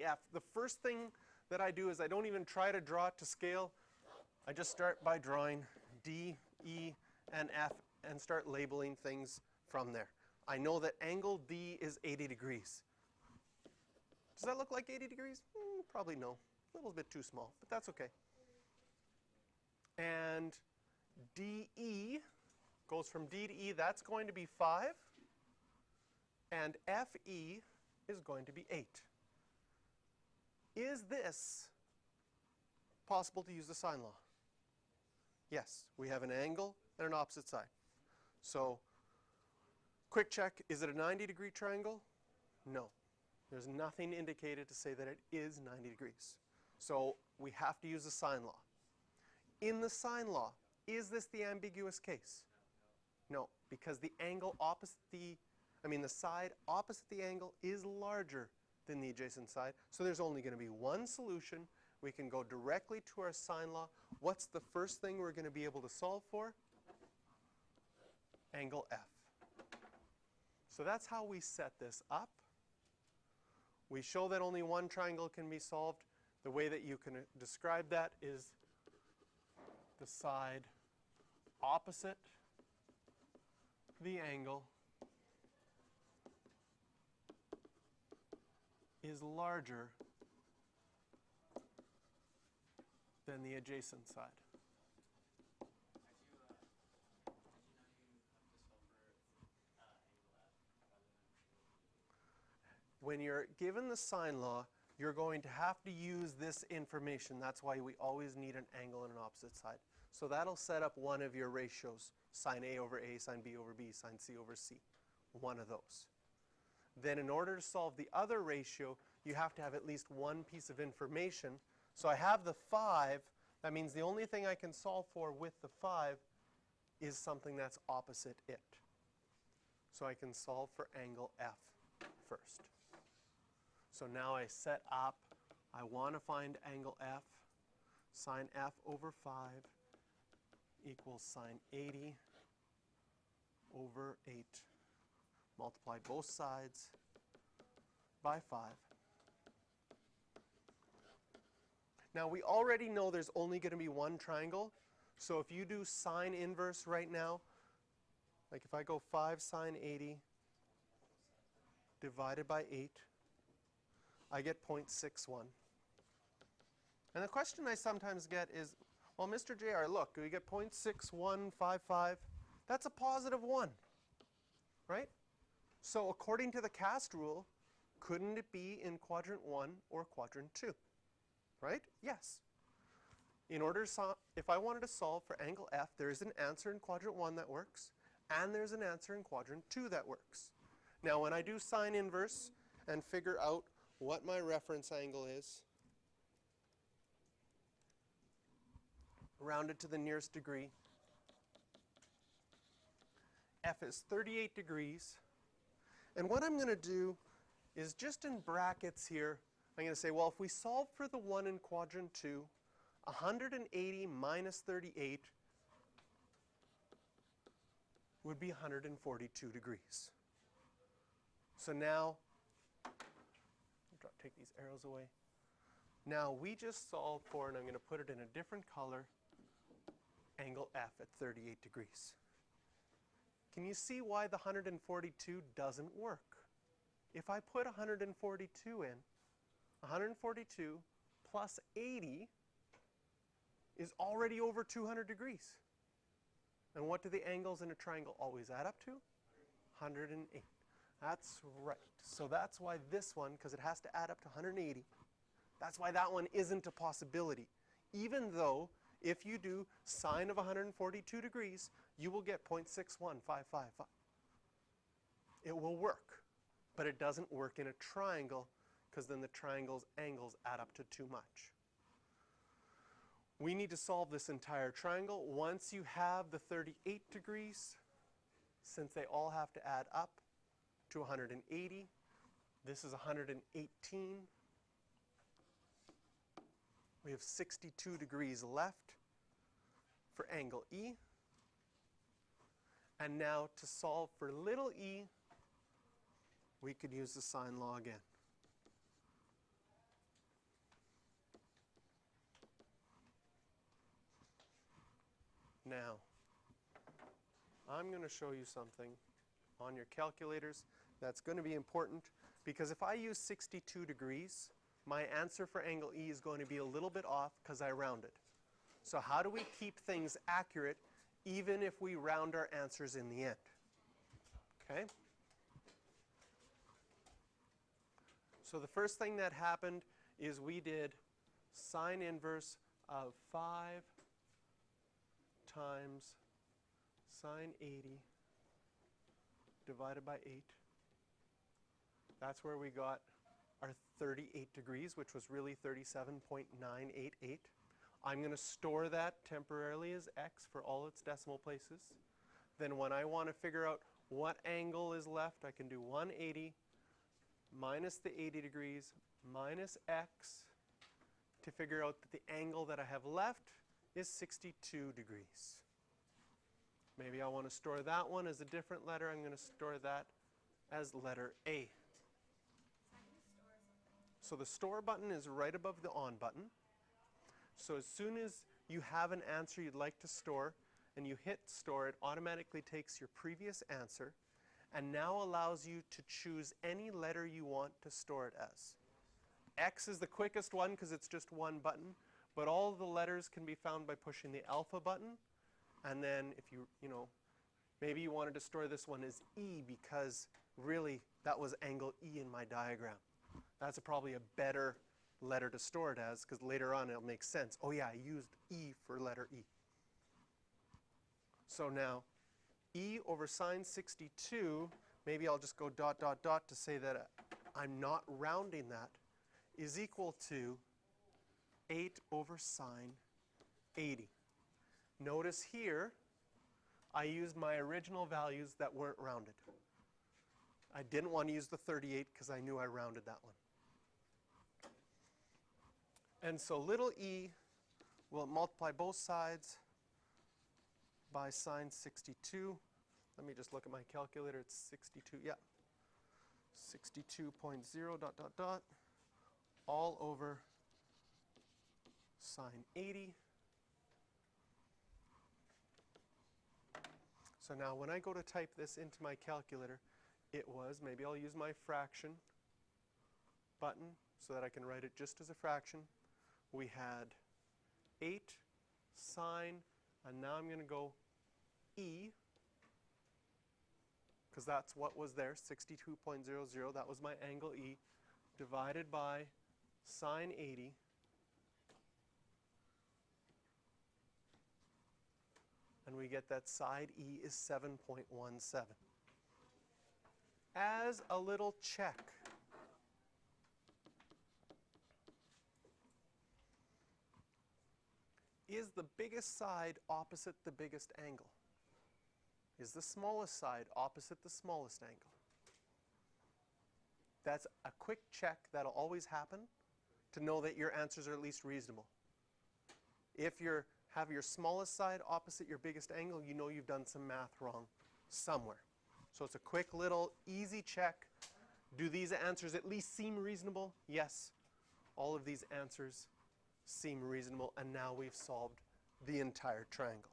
f. The first thing that I do is I don't even try to draw it to scale. I just start by drawing D, E, and F and start labeling things from there. I know that angle D is 80 degrees. Does that look like 80 degrees? Probably no. A little bit too small, but that's okay. And DE goes from D to E. That's going to be 5. And FE is going to be 8. Is this possible to use the sine law? Yes. We have an angle and an opposite side. So, quick check. Is it a 90-degree triangle? No. There's nothing indicated to say that it is 90 degrees. So, we have to use the sine law. In the sine law, is this the ambiguous case? No, because the angle opposite the side opposite the angle is larger than the adjacent side. So there's only going to be one solution. We can go directly to our sine law. What's the first thing we're going to be able to solve for? Angle F. So that's how we set this up. We show that only one triangle can be solved. The way that you can describe that is the side opposite the angle is larger than the adjacent side. When you're given the sine law, you're going to have to use this information. That's why we always need an angle and an opposite side. So that'll set up one of your ratios, sine A over A, sine B over B, sine C over C, one of those. Then in order to solve the other ratio, you have to have at least one piece of information. So I have the 5. That means the only thing I can solve for with the 5 is something that's opposite it. So I can solve for angle F first. So now I set up, I want to find angle F. Sine F over 5 equals sine 80 over 8. Multiply both sides by 5. Now we already know there's only going to be one triangle. So if you do sine inverse right now, like if I go 5 sine 80 divided by 8, I get 0.61. And the question I sometimes get is, well, Mr. JR, look, we get 0.6155. That's a positive 1, right? So according to the cast rule, couldn't it be in quadrant 1 or quadrant 2? Right? Yes. In order to if I wanted to solve for angle F, there is an answer in quadrant 1 that works, and there's an answer in quadrant 2 that works. Now when I do sine inverse and figure out what my reference angle is, round it to the nearest degree, F is 38 degrees. And what I'm going to do is just in brackets here, I'm going to say, well, if we solve for the one in quadrant 2, 180 minus 38 would be 142 degrees. So now, take these arrows away. Now we just solved for, and I'm going to put it in a different color, angle F at 38 degrees. Can you see why the 142 doesn't work? If I put 142 in, 142 plus 80 is already over 200 degrees. And what do the angles in a triangle always add up to? 108. That's right. So that's why this one, because it has to add up to 180, that's why that one isn't a possibility. Even though if you do sine of 142 degrees, you will get 0.61555. It will work, but it doesn't work in a triangle because then the triangle's angles add up to too much. We need to solve this entire triangle. Once you have the 38 degrees, since they all have to add up to 180, this is 118. We have 62 degrees left for angle E. And now to solve for little e, we could use the sine law again. Now, I'm going to show you something on your calculators that's going to be important, because if I use 62 degrees, my answer for angle E is going to be a little bit off because I rounded. So how do we keep things accurate even if we round our answers in the end? Okay? So the first thing that happened is we did sine inverse of 5 times sine 80 divided by 8. That's where we got our 38 degrees, which was really 37.988. I'm going to store that temporarily as x for all its decimal places. Then when I want to figure out what angle is left, I can do 180 minus the 80 degrees minus x to figure out that the angle that I have left is 62 degrees. Maybe I want to store that one as a different letter. I'm going to store that as letter A. So the store button is right above the on button. So as soon as you have an answer you'd like to store and you hit store, it automatically takes your previous answer and now allows you to choose any letter you want to store it as. X is the quickest one because it's just one button, but all of the letters can be found by pushing the alpha button. And then if maybe you wanted to store this one as E because really that was angle E in my diagram. That's probably a better letter to store it as because later on it'll make sense. Oh yeah, I used E for letter E. So now E over sine 62, maybe I'll just go dot, dot, dot to say that I'm not rounding that, is equal to 8 over sine 80. Notice here, I used my original values that weren't rounded. I didn't want to use the 38 because I knew I rounded that one. And so little e will multiply both sides by sine 62. Let me just look at my calculator. It's 62, yeah. 62.0 dot, dot, dot, all over sine 80. So now when I go to type this into my calculator, it was, maybe I'll use my fraction button so that I can write it just as a fraction. We had 8 sine, and now I'm going to go E, because that's what was there, 62.00, that was my angle E, divided by sine 80. And we get that side E is 7.17. As a little check, is the biggest side opposite the biggest angle? Is the smallest side opposite the smallest angle? That's a quick check that'll always happen to know that your answers are at least reasonable. If you have your smallest side opposite your biggest angle, you know you've done some math wrong somewhere. So it's a quick little easy check. Do these answers at least seem reasonable? Yes. All of these answers seem reasonable, and now we've solved the entire triangle.